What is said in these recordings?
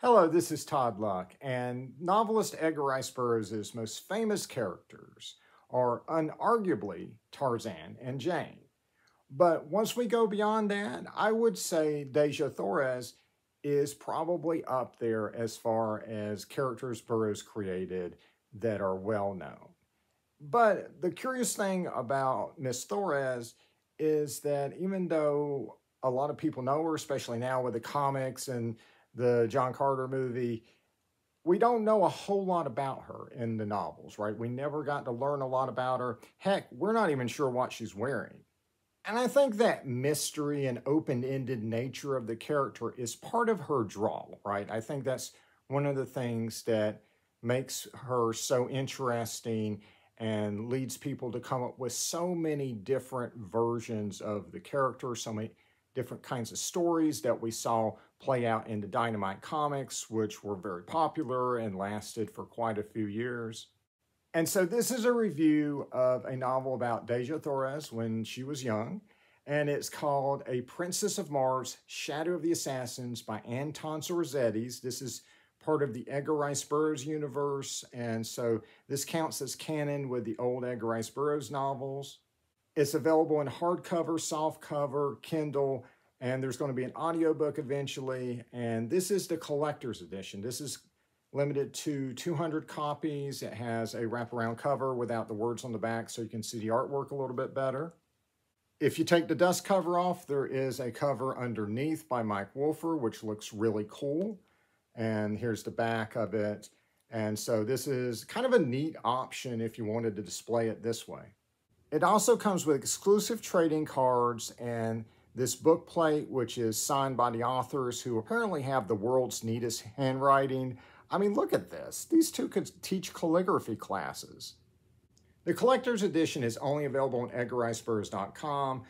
Hello, this is Todd Luck, and novelist Edgar Rice Burroughs' most famous characters are unarguably Tarzan and Jane. But once we go beyond that, I would say Dejah Thoris is probably up there as far as characters Burroughs created that are well known. But the curious thing about Miss Thoris is that even though a lot of people know her, especially now with the comics and the John Carter movie, we don't know a whole lot about her in the novels, right? We never got to learn a lot about her. Heck, we're not even sure what she's wearing. And I think that mystery and open-ended nature of the character is part of her draw, right? I think that's one of the things that makes her so interesting and leads people to come up with so many different versions of the character, so many different kinds of stories that we saw play out in the Dynamite comics, which were very popular and lasted for quite a few years. And so this is a review of a novel about Dejah Thoris when she was young, and it's called A Princess of Mars, Shadow of the Assassins by Anton Zorzettis. This is part of the Edgar Rice Burroughs universe, and so this counts as canon with the old Edgar Rice Burroughs novels. It's available in hardcover, softcover, Kindle, and there's going to be an audiobook eventually, and this is the collector's edition. This is limited to 200 copies. It has a wraparound cover without the words on the back so you can see the artwork a little bit better. If you take the dust cover off, there is a cover underneath by Mike Wolfer, which looks really cool. And here's the back of it. And so this is kind of a neat option if you wanted to display it this way. It also comes with exclusive trading cards and this book plate, which is signed by the authors who apparently have the world's neatest handwriting. I mean, look at this. These two could teach calligraphy classes. The collector's edition is only available on EdgarRiceBurroughs.com.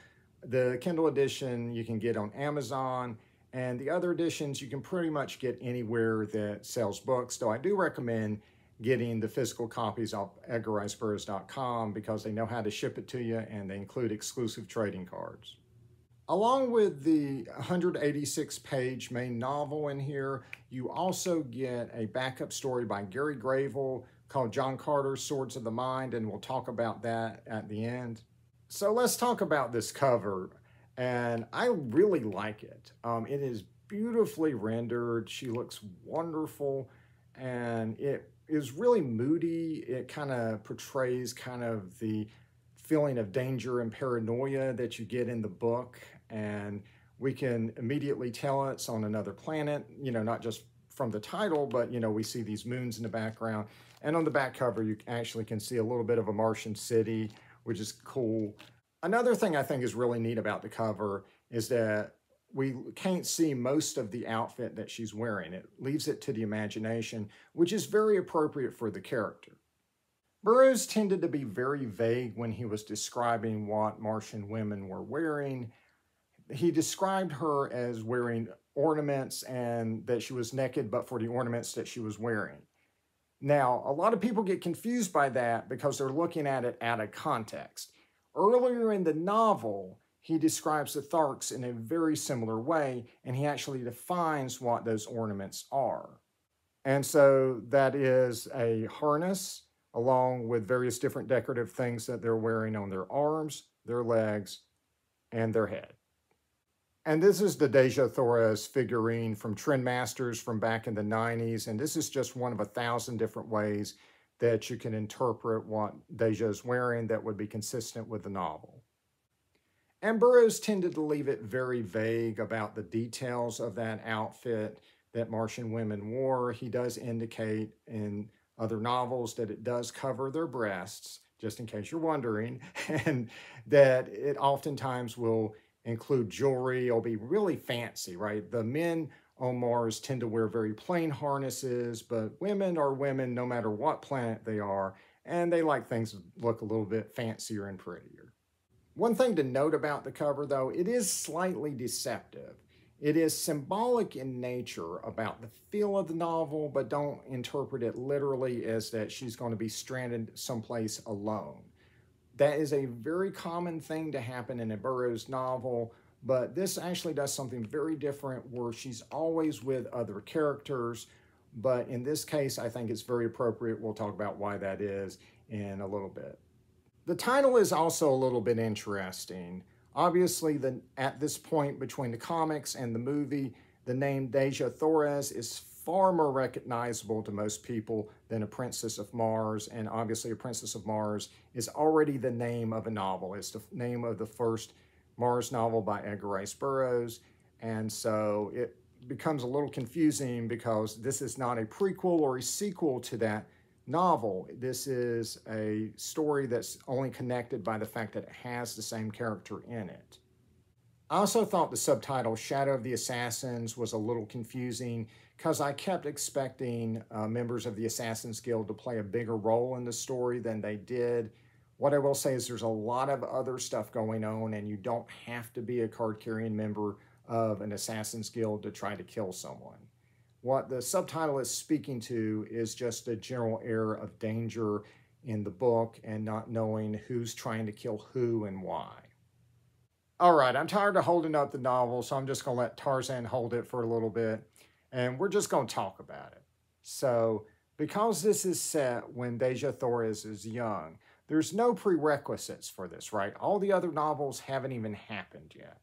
The Kindle edition you can get on Amazon, and the other editions you can pretty much get anywhere that sells books, though I do recommend getting the physical copies off EdgarRiceBurroughs.com because they know how to ship it to you and they include exclusive trading cards. Along with the 186-page main novel in here, you also get a backup story by Gary Gravel called John Carter's Swords of the Mind, and we'll talk about that at the end. So let's talk about this cover, and I really like it. It is beautifully rendered. She looks wonderful, and it is really moody. It kind of portrays kind of the feeling of danger and paranoia that you get in the book, and we can immediately tell it's on another planet, you know, not just from the title, but, you know, we see these moons in the background. And on the back cover, you actually can see a little bit of a Martian city, which is cool. Another thing I think is really neat about the cover is that we can't see most of the outfit that she's wearing. It leaves it to the imagination, which is very appropriate for the character. Burroughs tended to be very vague when he was describing what Martian women were wearing. He described her as wearing ornaments and that she was naked but for the ornaments that she was wearing. Now, a lot of people get confused by that because they're looking at it out of context. Earlier in the novel, he describes the Tharks in a very similar way, and he actually defines what those ornaments are. And so that is a harness along with various different decorative things that they're wearing on their arms, their legs, and their head. And this is the Dejah Thoris figurine from Trendmasters from back in the 90s. And this is just one of 1,000 different ways that you can interpret what Dejah is wearing that would be consistent with the novel. And Burroughs tended to leave it very vague about the details of that outfit that Martian women wore. He does indicate in other novels that it does cover their breasts, just in case you're wondering, and that it oftentimes will include jewelry. It'll be really fancy, right? The men on Mars tend to wear very plain harnesses, but women are women no matter what planet they are, and they like things to look a little bit fancier and prettier. One thing to note about the cover, though, it is slightly deceptive. It is symbolic in nature about the feel of the novel, but don't interpret it literally as that she's going to be stranded someplace alone. That is a very common thing to happen in a Burroughs novel, but this actually does something very different where she's always with other characters. But in this case, I think it's very appropriate. We'll talk about why that is in a little bit. The title is also a little bit interesting. Obviously, at this point between the comics and the movie, the name Dejah Thoris is far more recognizable to most people than A Princess of Mars. And obviously, A Princess of Mars is already the name of a novel. It's the name of the first Mars novel by Edgar Rice Burroughs. And so it becomes a little confusing because this is not a prequel or a sequel to that novel. This is a story that's only connected by the fact that it has the same character in it. I also thought the subtitle Shadow of the Assassins was a little confusing because I kept expecting members of the Assassin's Guild to play a bigger role in the story than they did. What I will say is there's a lot of other stuff going on, and you don't have to be a card-carrying member of an Assassin's Guild to try to kill someone. What the subtitle is speaking to is just a general air of danger in the book and not knowing who's trying to kill who and why. All right, I'm tired of holding up the novel, so I'm just going to let Tarzan hold it for a little bit, and we're just going to talk about it. So, because this is set when Dejah Thoris is young, there's no prerequisites for this, right? All the other novels haven't even happened yet.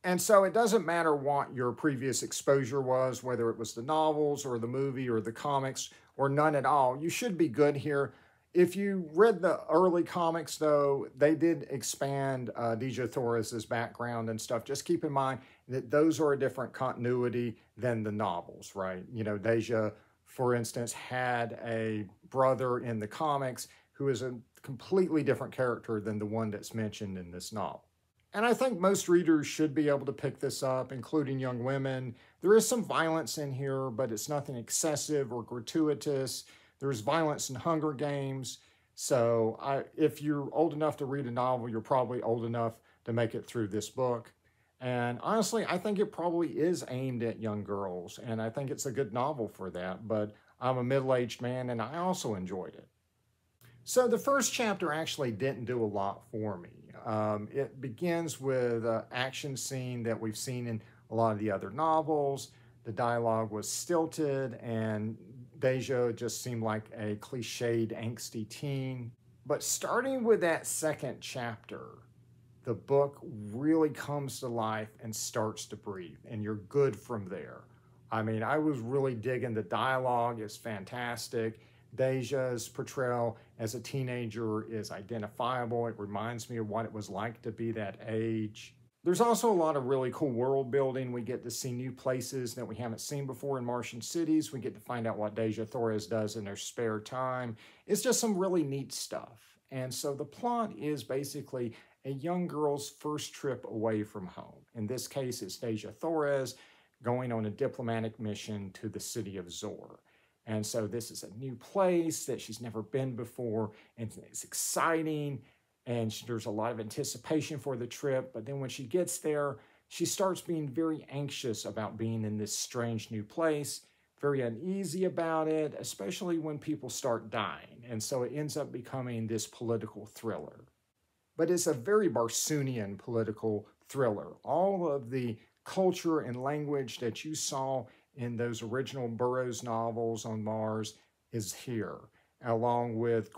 And so it doesn't matter what your previous exposure was, whether it was the novels or the movie or the comics or none at all. You should be good here. If you read the early comics, though, they did expand Dejah Thoris's background and stuff. Just keep in mind that those are a different continuity than the novels, right? You know, Dejah, for instance, had a brother in the comics who is a completely different character than the one that's mentioned in this novel. And I think most readers should be able to pick this up, including young women. There is some violence in here, but it's nothing excessive or gratuitous. There's violence in Hunger Games. So if you're old enough to read a novel, you're probably old enough to make it through this book. And honestly, I think it probably is aimed at young girls, and I think it's a good novel for that. But I'm a middle-aged man, and I also enjoyed it. So the first chapter actually didn't do a lot for me. It begins with an action scene that we've seen in a lot of the other novels. The dialogue was stilted, and Dejah just seemed like a cliched, angsty teen. But starting with that second chapter, the book really comes to life and starts to breathe, and you're good from there. I mean, I was really digging the dialogue. It's fantastic. Dejah's portrayal as a teenager is identifiable. It reminds me of what it was like to be that age. There's also a lot of really cool world building. We get to see new places that we haven't seen before in Martian cities. We get to find out what Dejah Thoris does in her spare time. It's just some really neat stuff. And so the plot is basically a young girl's first trip away from home. In this case, it's Dejah Thoris going on a diplomatic mission to the city of Zor. And so this is a new place that she's never been before, and it's exciting, and there's a lot of anticipation for the trip. But then when she gets there, she starts being very anxious about being in this strange new place, very uneasy about it, especially when people start dying. And so it ends up becoming this political thriller. But it's a very Barsunian political thriller. All of the culture and language that you saw in those original Burroughs novels on Mars is here, along with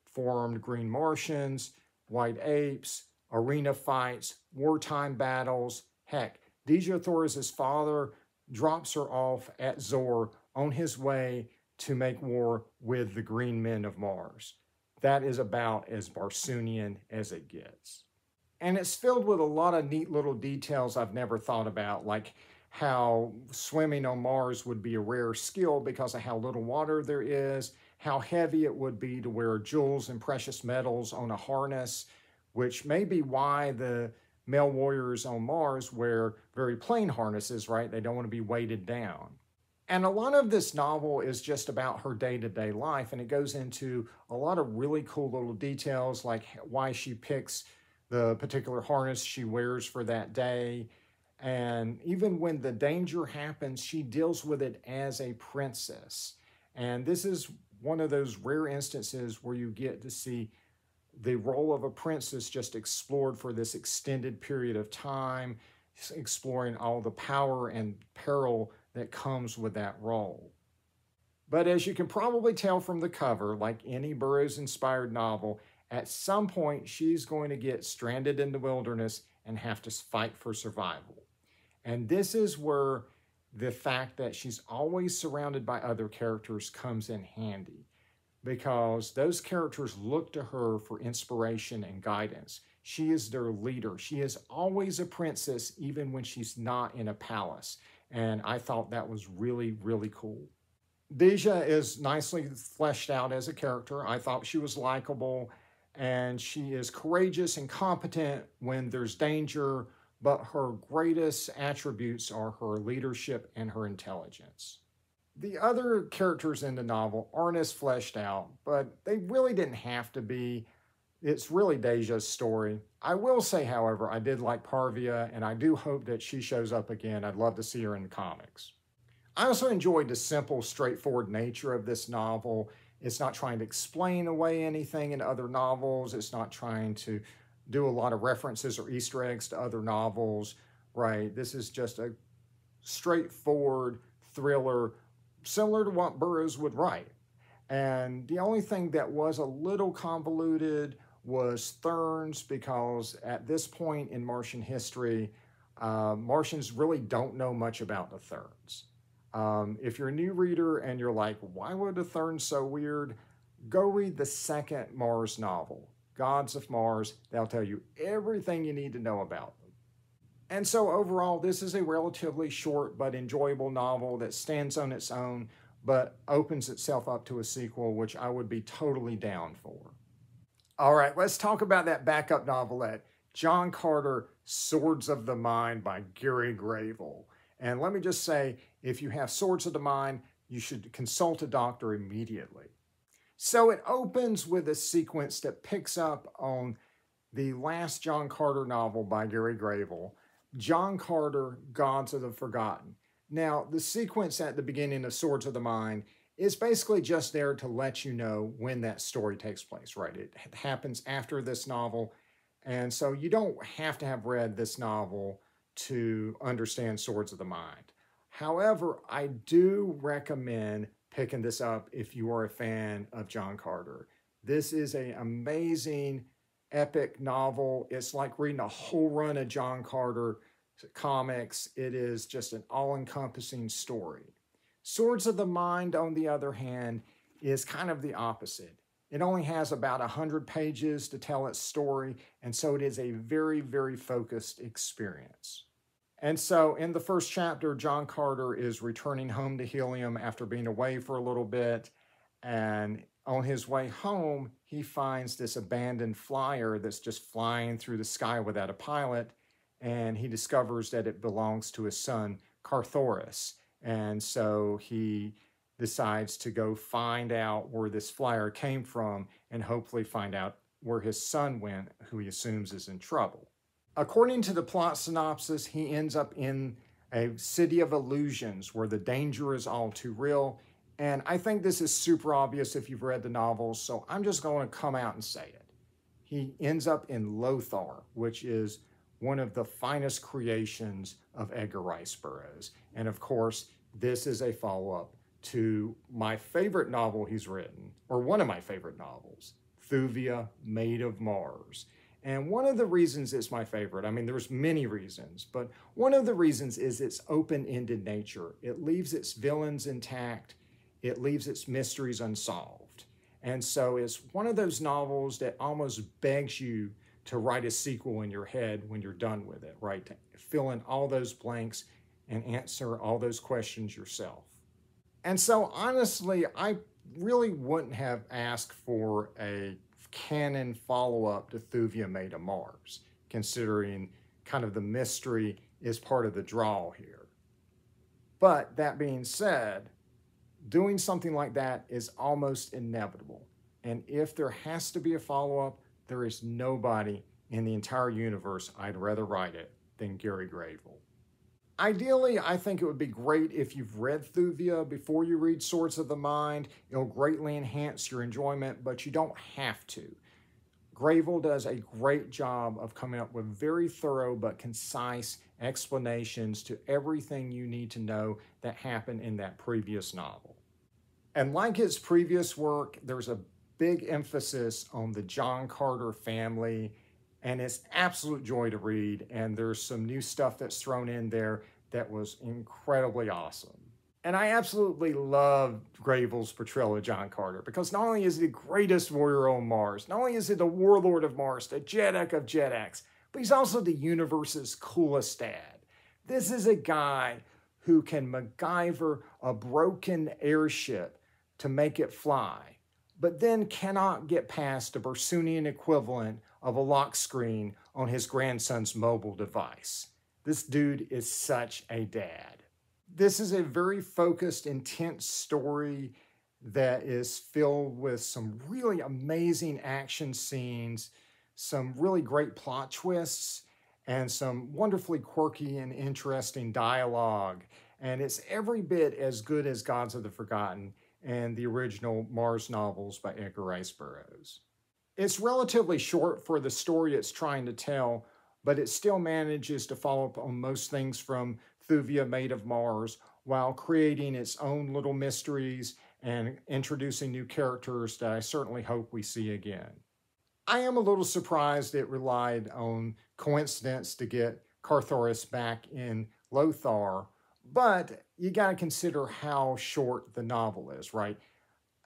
formed green Martians, white apes, arena fights, wartime battles. Heck, Dejah Thoris's father drops her off at Zor on his way to make war with the green men of Mars. That is about as Barsunian as it gets. And it's filled with a lot of neat little details I've never thought about, like how swimming on Mars would be a rare skill because of how little water there is, how heavy it would be to wear jewels and precious metals on a harness, which may be why the male warriors on Mars wear very plain harnesses, right? They don't want to be weighted down. And a lot of this novel is just about her day-to-day life, and it goes into a lot of really cool little details, like why she picks the particular harness she wears for that day. And even when the danger happens, she deals with it as a princess. And this is one of those rare instances where you get to see the role of a princess just explored for this extended period of time. exploring all the power and peril that comes with that role. But as you can probably tell from the cover, like any Burroughs-inspired novel, at some point she's going to get stranded in the wilderness and have to fight for survival. And this is where the fact that she's always surrounded by other characters comes in handy, because those characters look to her for inspiration and guidance. She is their leader. She is always a princess, even when she's not in a palace. And I thought that was really, really cool. Dejah is nicely fleshed out as a character. I thought she was likable, and she is courageous and competent when there's danger, but her greatest attributes are her leadership and her intelligence. The other characters in the novel aren't as fleshed out, but they really didn't have to be. It's really Dejah's story. I will say, however, I did like Parvia, and I do hope that she shows up again. I'd love to see her in the comics. I also enjoyed the simple, straightforward nature of this novel. It's not trying to explain away anything in other novels. It's not trying to do a lot of references or Easter eggs to other novels, right? This is just a straightforward thriller, similar to what Burroughs would write. And the only thing that was a little convoluted was Therns, because at this point in Martian history, Martians really don't know much about the Therns. If you're a new reader and you're like, why were the Therns so weird? Go read the second Mars novel, Gods of Mars. They'll tell you everything you need to know about them. And so overall, this is a relatively short but enjoyable novel that stands on its own, but opens itself up to a sequel, which I would be totally down for. All right, let's talk about that backup novelette, John Carter, Swords of the Mind by Gary Graybill. And let me just say, if you have Swords of the Mind, you should consult a doctor immediately. So it opens with a sequence that picks up on the last John Carter novel by Gary Graybill, John Carter, Gods of the Forgotten. Now, the sequence at the beginning of Swords of the Mind is basically just there to let you know when that story takes place, right? It happens after this novel, and so you don't have to have read this novel to understand Swords of the Mind. However, I do recommend picking this up if you are a fan of John Carter. This is an amazing, epic novel. It's like reading a whole run of John Carter comics. It is just an all-encompassing story. Swords of the Mind, on the other hand, is kind of the opposite. It only has about 100 pages to tell its story, and so it is a very, very focused experience. And so in the first chapter, John Carter is returning home to Helium after being away for a little bit, and on his way home, he finds this abandoned flyer that's just flying through the sky without a pilot, and he discovers that it belongs to his son, Thoris. And so he decides to go find out where this flyer came from and hopefully find out where his son went, who he assumes is in trouble. According to the plot synopsis, he ends up in a city of illusions where the danger is all too real. And I think this is super obvious if you've read the novels, so I'm just going to come out and say it. He ends up in Lothar, which is one of the finest creations of Edgar Rice Burroughs. And of course, this is a follow-up to my favorite novel he's written, or one of my favorite novels, Thuvia, Maid of Mars. And one of the reasons it's my favorite, I mean, there's many reasons, but one of the reasons is its open-ended nature. It leaves its villains intact. It leaves its mysteries unsolved. And so it's one of those novels that almost begs you to write a sequel in your head when you're done with it, right? To fill in all those blanks and answer all those questions yourself. And so honestly, I really wouldn't have asked for a canon follow-up to Thuvia, Maid of Mars, considering kind of the mystery is part of the draw here. But that being said, doing something like that is almost inevitable. And if there has to be a follow-up, there is nobody in the entire universe I'd rather write it than Gary Graybill. Ideally, I think it would be great if you've read Thuvia before you read Swords of the Mind. It'll greatly enhance your enjoyment, but you don't have to. Grayville does a great job of coming up with very thorough but concise explanations to everything you need to know that happened in that previous novel. And like his previous work, there's a big emphasis on the John Carter family, and it's absolute joy to read. And there's some new stuff that's thrown in there that was incredibly awesome. And I absolutely love Grayville's portrayal of John Carter, because not only is he the greatest warrior on Mars, not only is he the warlord of Mars, the Jeddak of Jeddaks, but he's also the universe's coolest dad. This is a guy who can MacGyver a broken airship to make it fly, but then cannot get past the Bersunian equivalent of a lock screen on his grandson's mobile device. This dude is such a dad. This is a very focused, intense story that is filled with some really amazing action scenes, some really great plot twists, and some wonderfully quirky and interesting dialogue. And it's every bit as good as Gods of the Forgotten and the original Mars novels by Edgar Rice Burroughs. It's relatively short for the story it's trying to tell, but it still manages to follow up on most things from Thuvia Maid of Mars, while creating its own little mysteries and introducing new characters that I certainly hope we see again. I am a little surprised it relied on coincidence to get Thoris back in Lothar, but you gotta consider how short the novel is, right?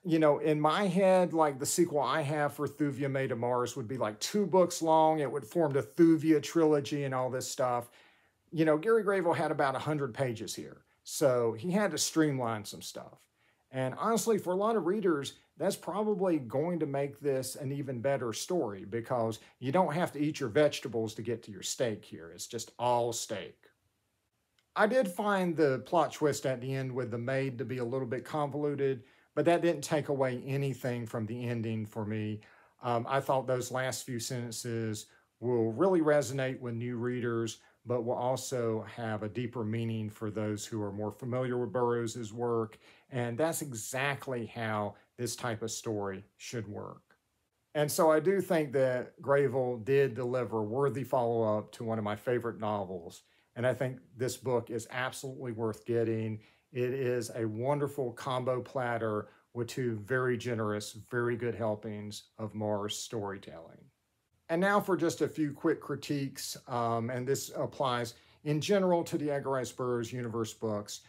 You know, in my head, like the sequel I have for Thuvia Maid of Mars would be like 2 books long. It would form the Thuvia trilogy and all this stuff. You know, Gary Grayville had about 100 pages here, so he had to streamline some stuff. And honestly, for a lot of readers, that's probably going to make this an even better story, because you don't have to eat your vegetables to get to your steak here. It's just all steak. I did find the plot twist at the end with the maid to be a little bit convoluted, but that didn't take away anything from the ending for me. I thought those last few sentences will really resonate with new readers, but will also have a deeper meaning for those who are more familiar with Burroughs' work. And that's exactly how this type of story should work. And so I do think that Grayville did deliver a worthy follow-up to one of my favorite novels. And I think this book is absolutely worth getting. It is a wonderful combo platter with 2 very generous, very good helpings of Mars storytelling. And now for just a few quick critiques, and this applies in general to the Edgar Rice Burroughs universe books,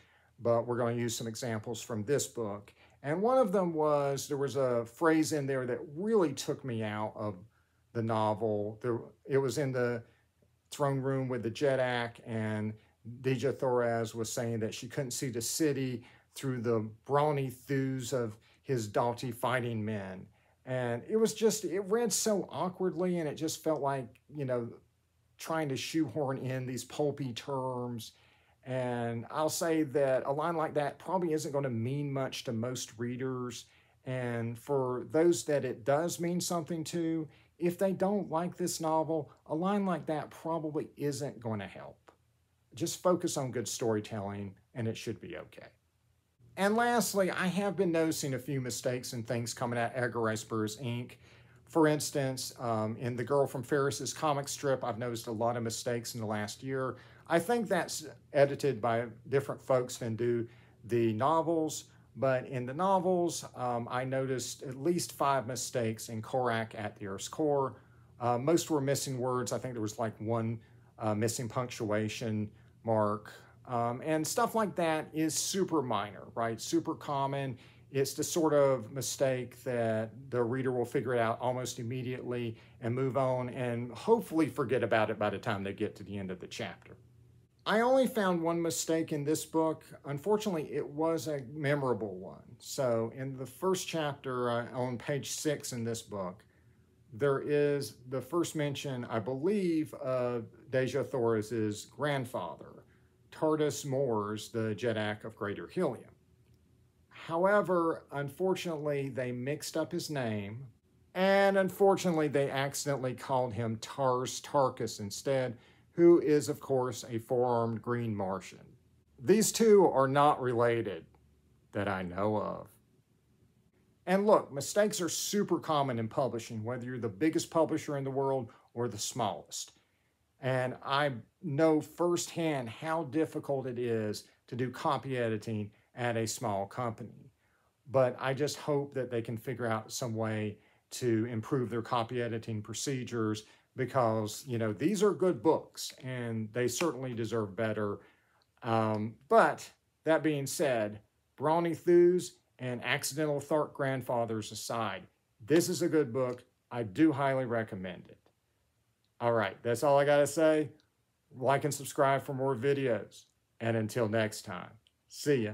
but we're going to use some examples from this book. And one of them was, there was a phrase in there that really took me out of the novel. It was in the throne room with the Jeddak, and Dejah Thoris was saying that she couldn't see the city through the brawny thews of his doughty fighting men. And it was just, it read so awkwardly, and it just felt like, you know, trying to shoehorn in these pulpy terms. And I'll say that a line like that probably isn't going to mean much to most readers. And for those that it does mean something to, if they don't like this novel, a line like that probably isn't going to help. Just focus on good storytelling, and it should be okay. And lastly, I have been noticing a few mistakes and things coming out of Edgar Rice Burroughs, Inc. For instance, in The Girl from Ferris's comic strip, I've noticed a lot of mistakes in the last year. I think that's edited by different folks than do the novels, but in the novels, I noticed at least 5 mistakes in Korak at the Earth's core. Most were missing words. I think there was like 1 missing punctuation mark. And stuff like that is super minor, right? Super common. It's the sort of mistake that the reader will figure it out almost immediately and move on and hopefully forget about it by the time they get to the end of the chapter. I only found 1 mistake in this book. Unfortunately, it was a memorable one. So in the first chapter on page 6 in this book, there is the first mention, I believe, of Dejah Thoris's grandfather, Thoris Mors, the Jeddak of Greater Helium. However, unfortunately, they mixed up his name, and unfortunately, they accidentally called him Tars Tarkas instead, who is, of course, a 4-armed green Martian. These 2 are not related that I know of. And look, mistakes are super common in publishing, whether you're the biggest publisher in the world or the smallest. And I know firsthand how difficult it is to do copy editing at a small company. But I just hope that they can figure out some way to improve their copy editing procedures, because, these are good books and they certainly deserve better. But that being said, Brawny Thews and Accidental Thark Grandfathers aside, this is a good book. I do highly recommend it. All right, that's all I got to say. Like and subscribe for more videos. And until next time, see ya.